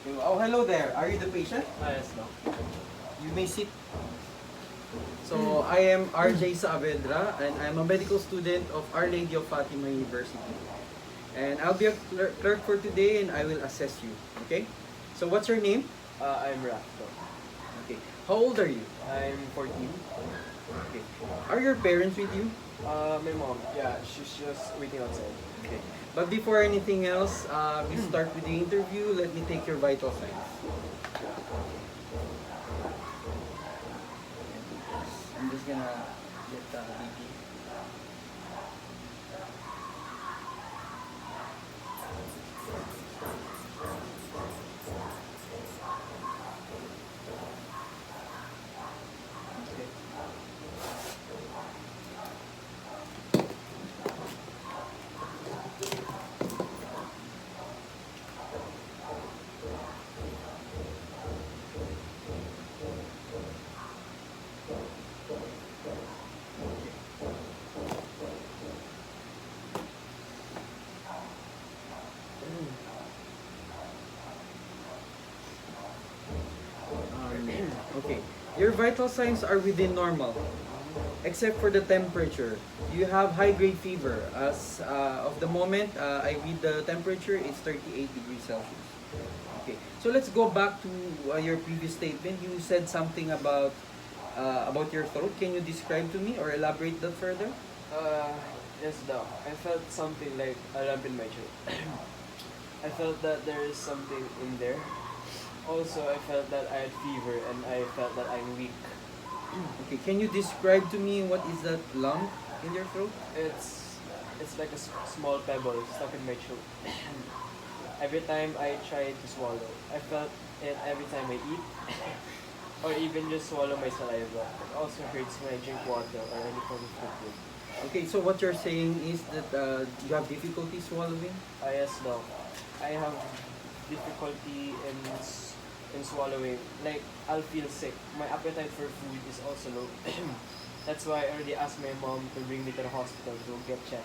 Oh, hello there. Are you the patient? Yes, no. You may sit. So, I am RJ Saavedra, and I'm a medical student of Our Lady of Fatima University. And I'll be a clerk for today, and I will assess you. Okay? So, what's your name? I'm Rafto. Okay. How old are you? I'm 14. Okay. Are your parents with you? My mom, yeah, she's just waiting outside. Okay. But before anything else, we start with the interview. Let me take your vital signs. I'm just gonna get the BP. Okay. Okay. Your vital signs are within normal, except for the temperature. You have high-grade fever. As of the moment, I read the temperature, it's 38 degrees Celsius. Okay. So let's go back to your previous statement. You said something about your throat. Can you describe to me or elaborate that further? Uh, yes, doc. I felt something like a lump in my throat. I felt that there is something in there. Also, I felt that I had fever and I felt that I'm weak. Okay. Can you describe to me what is that lump in your throat? It's like a small pebble stuck in my throat. Every time I try to swallow, I felt it every time I eat, or even just swallow my saliva. It also hurts when I drink water or any form of liquid. Okay. So what you're saying is that you have difficulty swallowing. Yes, no. I have difficulty in swallowing. Like, I'll feel sick. My appetite for food is also low. That's why I already asked my mom to bring me to the hospital to get checked.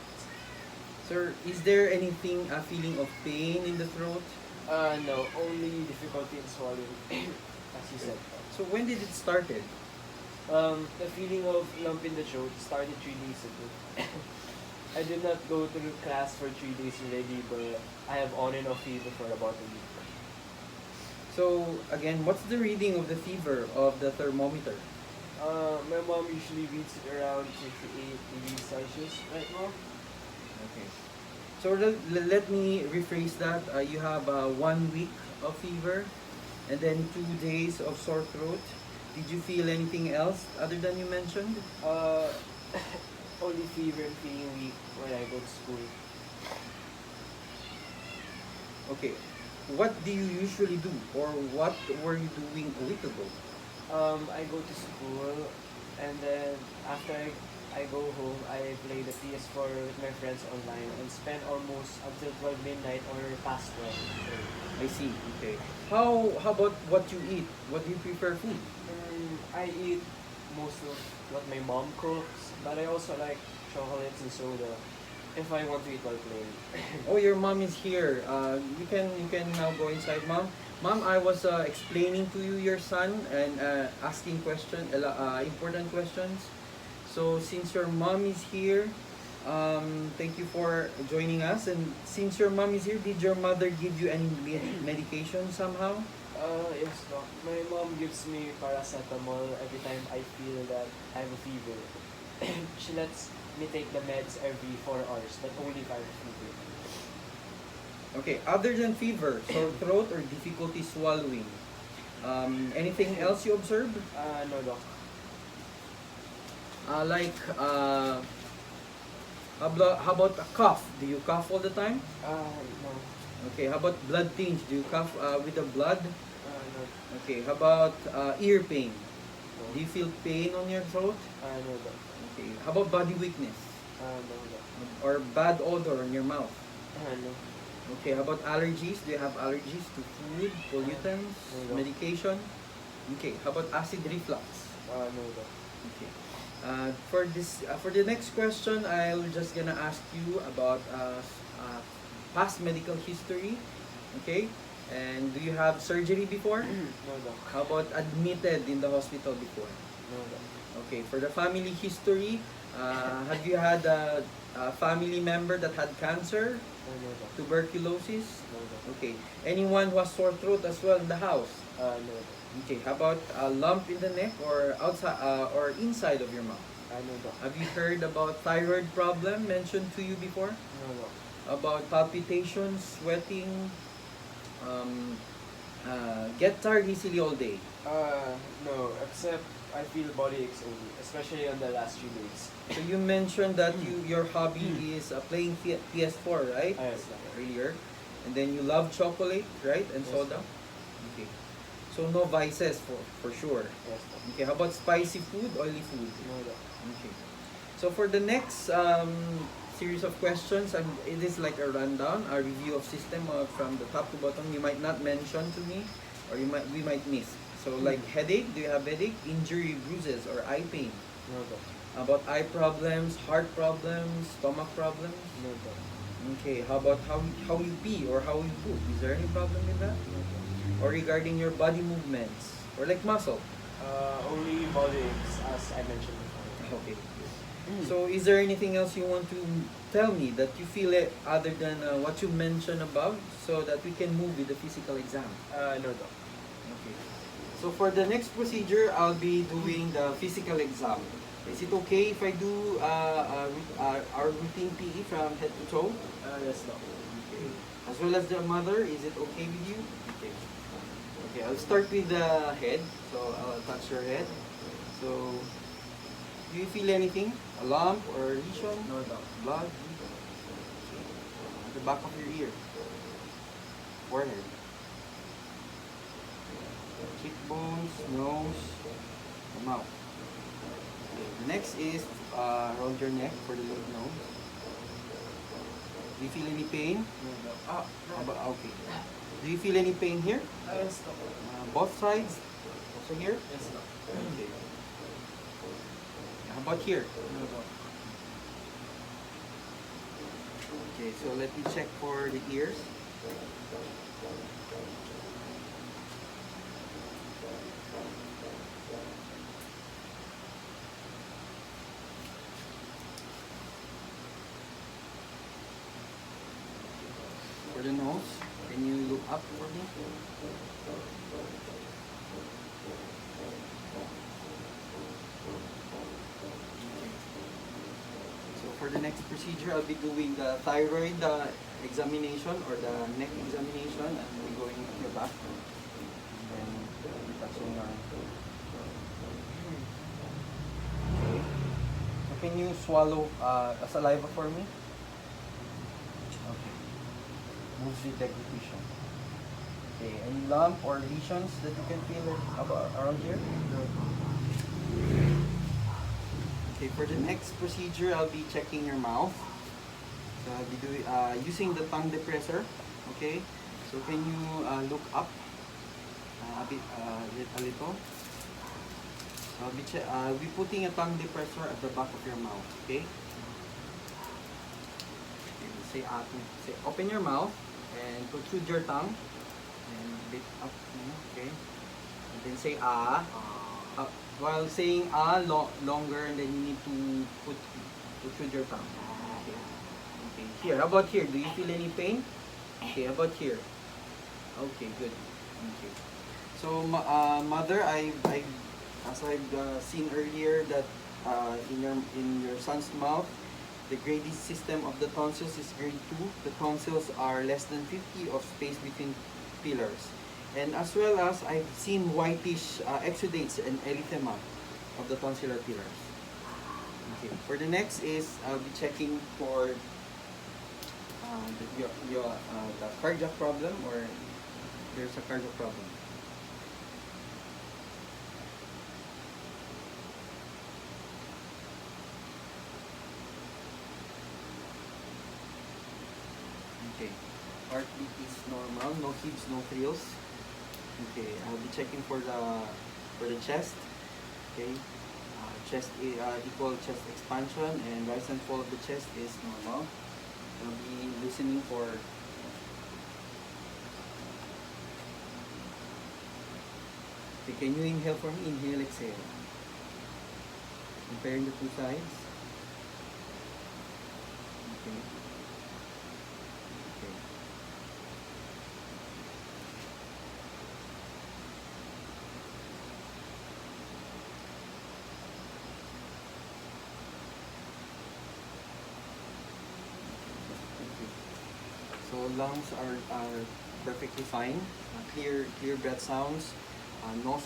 Sir, is there anything, a feeling of pain in the throat? No, only difficulty in swallowing, as you said. So when did it started? The feeling of lump in the throat started 3 days ago. I did not go to class for 3 days already, but I have on and off fever for about a week. So again, what's the reading of the fever of the thermometer? My mom usually reads it around 58 degrees Celsius right now. Okay. So let me rephrase that. You have 1 week of fever, and then 2 days of sore throat. Did you feel anything else other than you mentioned? Uh, Only fever and feeling weak when I go to school. Okay. What do you usually do, or what were you doing a week ago? I go to school, and then after I go home, I play the PS4 with my friends online and spend almost until 12 midnight or past 12. I see. Okay. How about what you eat? What do you prefer food? I eat most of what my mom cooks, but I also like chocolates and soda if I want to eat while playing. Oh, your mom is here. You can now go inside, mom. Mom, I was explaining to you your son and asking important questions. So since your mom is here, thank you for joining us. And since your mom is here, did your mother give you any medication somehow? Yes, doc. My mom gives me paracetamol every time I feel that I have a fever. She lets me take the meds every 4 hours, but only if I have a fever. Okay. Other than fever, sore throat, or difficulty swallowing, anything else you observed? No, doc. Like how about a cough? Do you cough all the time? No. Okay. How about blood tinge? Do you cough with the blood? No. Okay. How about ear pain? No. Do you feel pain on your throat? No, doc. Okay. How about body weakness No, doc. or bad odor in your mouth? No. Okay. How about allergies? Do you have allergies to food, pollutants, No. medication? Okay. How about acid reflux? No, doc. Okay. For the next question, I'm just gonna ask you about past medical history. Okay. And do you have surgery before? No, doc. How about admitted in the hospital before? No, doc. Okay, for the family history, have you had a family member that had cancer, Oh, no, doc. tuberculosis? No, doc. Okay, anyone who has sore throat as well in the house? No, doc. Okay, how about a lump in the neck or outside or inside of your mouth? No, doc. Have you heard about thyroid problem mentioned to you before? No, doc. About palpitations, sweating, get tired easily all day? No, except I feel body aches only, especially on the last few days. So you mentioned that your hobby is playing PS4, right? Yes, doc. Earlier, and then you love chocolate, right, and Yes, soda. Okay, so no vices for sure. Yes, doc. Okay, how about spicy food, oily food? No, doc. Okay, so for the next series of questions, it is like a rundown, a review of system from the top to bottom. You might not mention to me, or we might miss. So like headache, do you have headache? Injury, bruises, or eye pain? No, doc. About eye problems, heart problems, stomach problems? No, doc. Okay, how about how you pee or how you poop? Is there any problem with that? No, doc. Or regarding your body movements or like muscle? Only body aches, as I mentioned before. Okay. So is there anything else you want to tell me that you feel it other than what you mentioned above, so that we can move with the physical exam? No, doc. Okay. So for the next procedure, I'll be doing the physical exam. Is it okay if I do our routine PE from head to toe? Yes, doc. Okay. As well as the mother, is it okay with you? Okay. Okay, I'll start with the head. So I'll touch your head. So, do you feel anything? A lump or lesion? No, doc. Blood? Okay. At the back of your ear. Forehead. Cheekbones, nose, the mouth. Okay. The next is around your neck for the little nose. Do you feel any pain? No, doc. Okay. Do you feel any pain here? Yes, doc. Both sides? Also here? Yes, doc. Okay. How about here? No, doc. Okay, so let me check for the ears. For the nose, can you look up for me? So for the next procedure, I'll be doing the thyroid examination or the neck examination, and we're going to your back. And then we're touching our... Okay. So can you swallow a saliva for me? Okay. Moves with deglutition. Okay, any lump or lesions that you can feel around here? Okay, for the next procedure, I'll be checking your mouth. So I'll be doing using the tongue depressor. Okay, so can you look up a bit, a little? So I'll be putting a tongue depressor at the back of your mouth. Okay. Say open your mouth and protrude your tongue and bit up. Okay, and then say ah. While saying longer, and then you need to protrude your tongue. Okay. Okay. Here, how about here? Do you feel any pain? Okay, how about here? Okay, good. Okay. So, mother, as I've seen earlier that in your son's mouth, the grading system of the tonsils is grade 2. The tonsils are less than 50 of space between pillars. And as well as I've seen whitish exudates and erythema of the tonsillar pillars. Okay. For the next is I'll be checking for the cardiac problem, or there's a cardiac problem. Okay. Heartbeat is normal, no heaves, no thrills. Okay, I'll be checking for the chest. Okay, chest equal chest expansion, and rise and fall of the chest is normal. I'll be listening for Okay, can you inhale for me? Inhale, exhale. Comparing the two sides. Okay. Okay. Okay. So lungs are perfectly fine. Clear breath sounds. No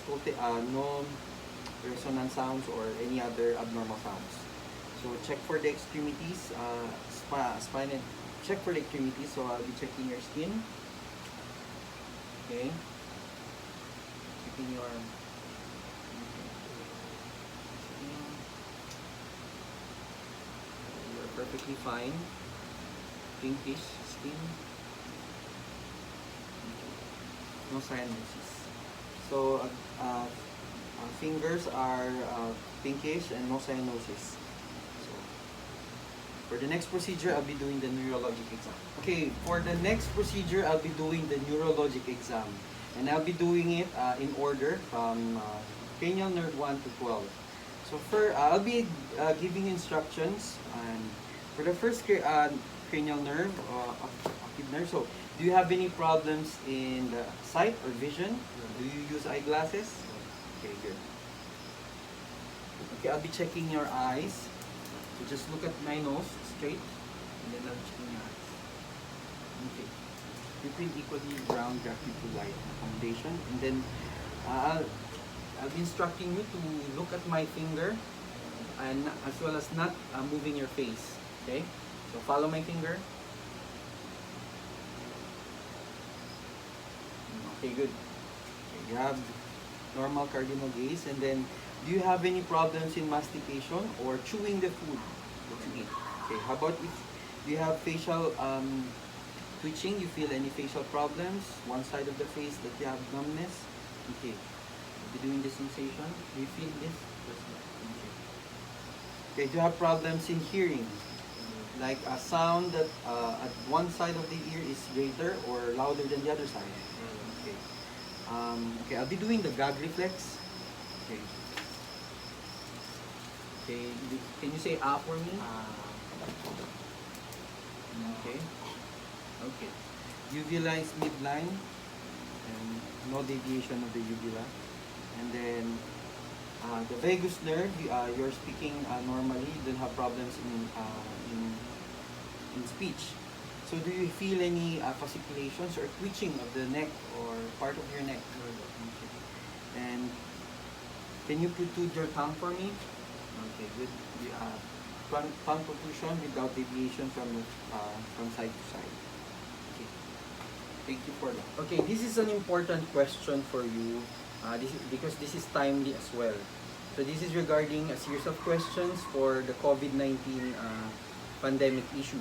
resonant sounds or any other abnormal sounds. So check for the extremities, spine and check for the extremities. So I'll be checking your skin. Okay. Checking your skin. You're perfectly fine. Pinkish skin. No cyanosis. So fingers are pinkish and no cyanosis. So for the next procedure, I'll be doing the neurologic exam. Okay, for the next procedure, I'll be doing the neurologic exam. And I'll be doing it in order from cranial nerve 1 to 12. So I'll be giving instructions. And for the first cranial nerve, octave nerve, so do you have any problems in the sight or vision? Do you use eyeglasses? Okay, good. Okay, I'll be checking your eyes. So just look at my nose straight, and then I'll be checking your eyes. Okay. Between equally round graphic to light accommodation, and then I'll be instructing you to look at my finger, and as well as not moving your face. Okay. So follow my finger. Okay, good. Okay, you have normal cardinal gaze, and then do you have any problems in mastication or chewing the food that you eat? Okay, how about if you have facial twitching? You feel any facial problems? One side of the face that you have numbness? Okay, you'll be doing the sensation. Do you feel this? Okay. Okay, do you have problems in hearing? Like a sound that at one side of the ear is greater or louder than the other side? Okay. Okay, I'll be doing the gag reflex. Okay. Okay, can you say ah for me? Okay. Okay. Uvula is midline and no deviation of the uvula. And then the vagus nerve, you're speaking normally. You don't have problems in speech. So do you feel any fasciculations or twitching of the neck or part of your neck? Okay. And can you protrude your tongue for me? Okay, good. Tongue protrusion without deviation from side to side. Okay. Thank you for that. Okay, this is an important question for you. Because this is timely as well. So this is regarding a series of questions for the COVID-19 pandemic issue.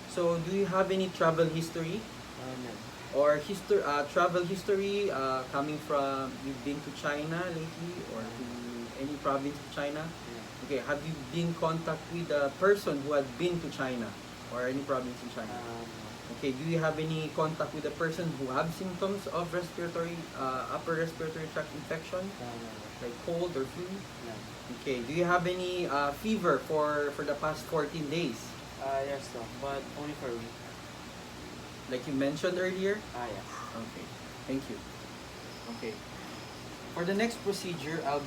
So do you have any travel history? No. Or travel history coming from, you've been to China lately or to any province of China? Yeah. Okay, have you been in contact with a person who had been to China or any province in China? No. Okay, do you have any contact with a person who have symptoms of upper respiratory tract infection? No. Like cold or flu? No. Okay, do you have any fever for the past 14 days? Yes, no, but only for a week. Like you mentioned earlier? Yes. Okay, thank you. Okay. For the next procedure, I will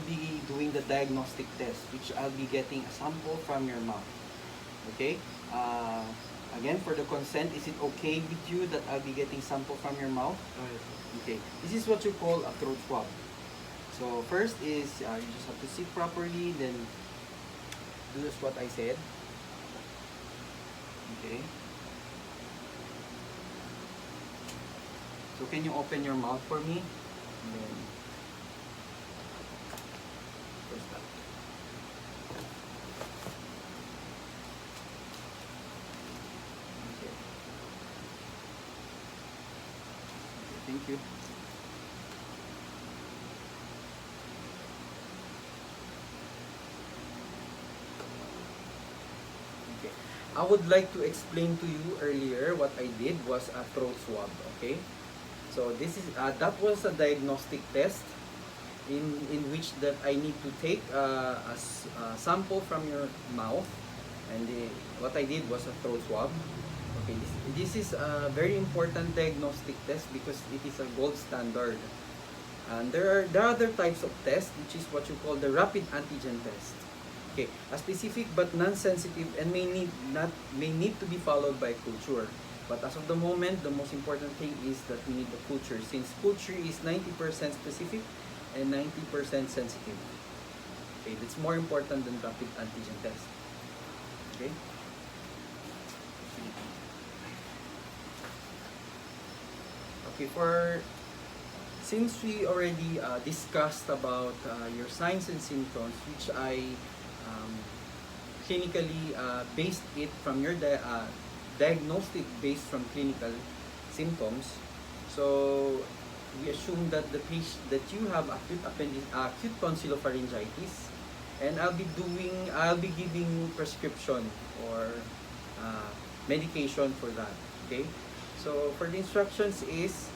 be doing the diagnostic test, which I'll be getting a sample from your mouth. Okay? Again, for the consent, is it okay with you that I'll be getting sample from your mouth? Yes. Okay. This is what you call a throat swab. So first is you just have to sit properly, then do just what I said. Okay. So can you open your mouth for me? And then first that. Okay. Okay, thank you. Okay. I would like to explain to you earlier what I did was a throat swab, okay? So So this is that was a diagnostic test in which that I need to take a sample from your mouth, and what I did was a throat swab. Okay, this is a very important diagnostic test because it is a gold standard. And there are other types of tests, which is what you call the rapid antigen test. Okay, a specific but non-sensitive and may need to be followed by culture. But as of the moment, the most important thing is that we need the culture, since culture is 90% specific and 90% sensitive. Okay, that's more important than rapid antigen test. Okay. Okay, since we already discussed about your signs and symptoms, which I clinically based it from your diagnostic based from clinical symptoms. So we assume that that you have acute tonsillopharyngitis, and I'll be giving you prescription or medication for that. Okay. So for the instructions is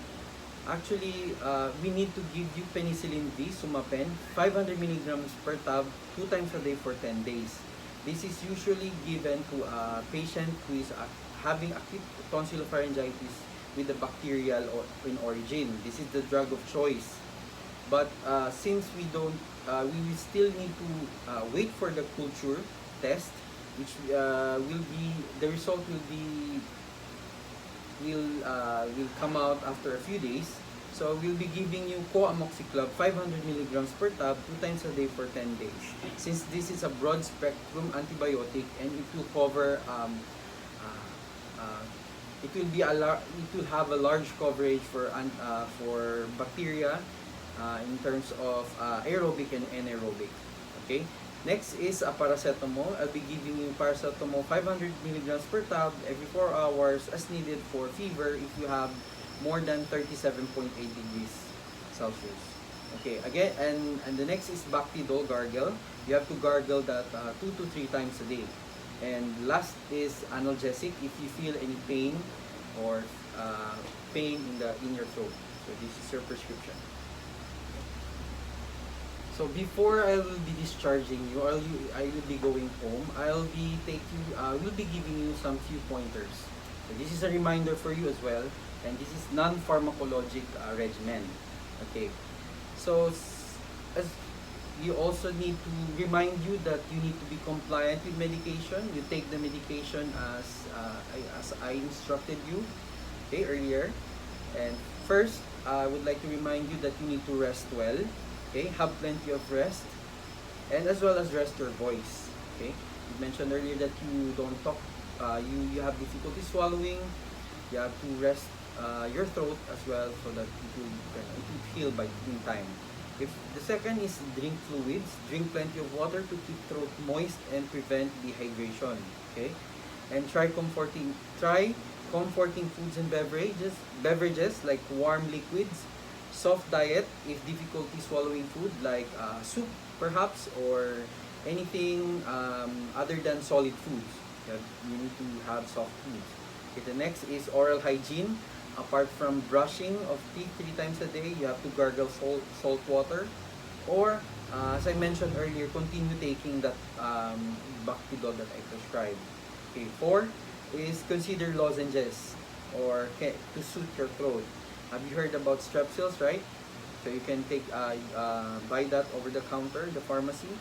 actually we need to give you penicillin V, Sumapen, 500 milligrams per tab 2 times a day for 10 days. This is usually given to a patient who is having acute tonsillopharyngitis with the bacterial in origin. This is the drug of choice. But since we don't, we will still need to wait for the culture test, which will be, the result will come out after a few days. So we'll be giving you coamoxiclav 500 milligrams per tab 2 times a day for 10 days. Since this is a broad spectrum antibiotic and it will cover it will have a large coverage for bacteria in terms of aerobic and anaerobic. Okay. Next is a paracetamol. I'll be giving you paracetamol 500 milligrams per tab every 4 hours as needed for fever if you have more than 37.8 degrees Celsius. Okay, again, and the next is Bactidol gargle. You have to gargle that 2 to 3 times a day. And last is analgesic if you feel any pain or pain in your throat. So this is your prescription. So before I will be discharging you, I will be going home. I will be giving you some few pointers. So this is a reminder for you as well, and this is non-pharmacologic regimen. Okay. So as you also need to remind you that you need to be compliant with medication. You take the medication as I instructed you, okay, earlier. And first, I would like to remind you that you need to rest well. Okay, have plenty of rest, and as well as rest your voice. Okay, you mentioned earlier that you don't talk, you have difficulty swallowing. You have to rest your throat as well so that it will heal in time. If the second is drink fluids, drink plenty of water to keep throat moist and prevent dehydration. Okay, and try comforting foods and beverages like warm liquids. Soft diet if difficulty swallowing food like soup perhaps, or anything other than solid foods. You need to have soft foods. Okay, the next is oral hygiene. Apart from brushing of teeth 3 times a day, you have to gargle salt water, or as I mentioned earlier, continue taking that Bactidol that I prescribed. Okay, 4 is consider lozenges or to soothe your throat. Have you heard about Strepsils, right? So you can buy that over the counter, the pharmacy,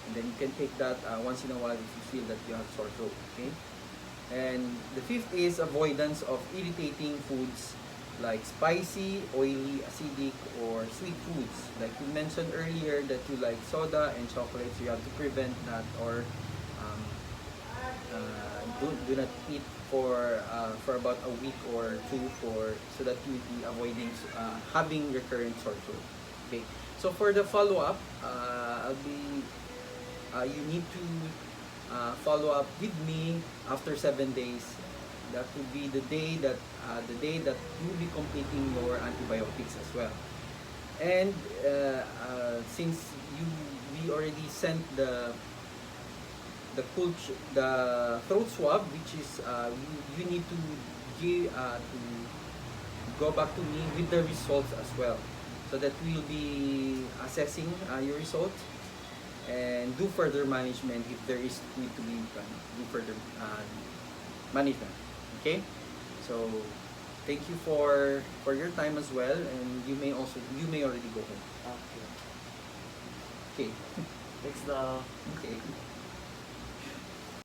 and then you can take that once in a while if you feel that you have sore throat. Okay. And the 5th is avoidance of irritating foods like spicy, oily, acidic, or sweet foods. Like you mentioned earlier that you like soda and chocolate, so you have to prevent that, or do not eat for about a week or 2 so that you will be avoiding having recurrent sore throat. Okay. So for the follow-up, you need to follow up with me after 7 days. That would be the day that you will be completing your antibiotics as well. And since we already sent the throat swab, which is you need to go back to me with the results as well, so that we'll be assessing your results and do further management if there is need to be do further management. Okay, so thank you for your time as well, and you may already go home. Okay. Okay. Next the Okay.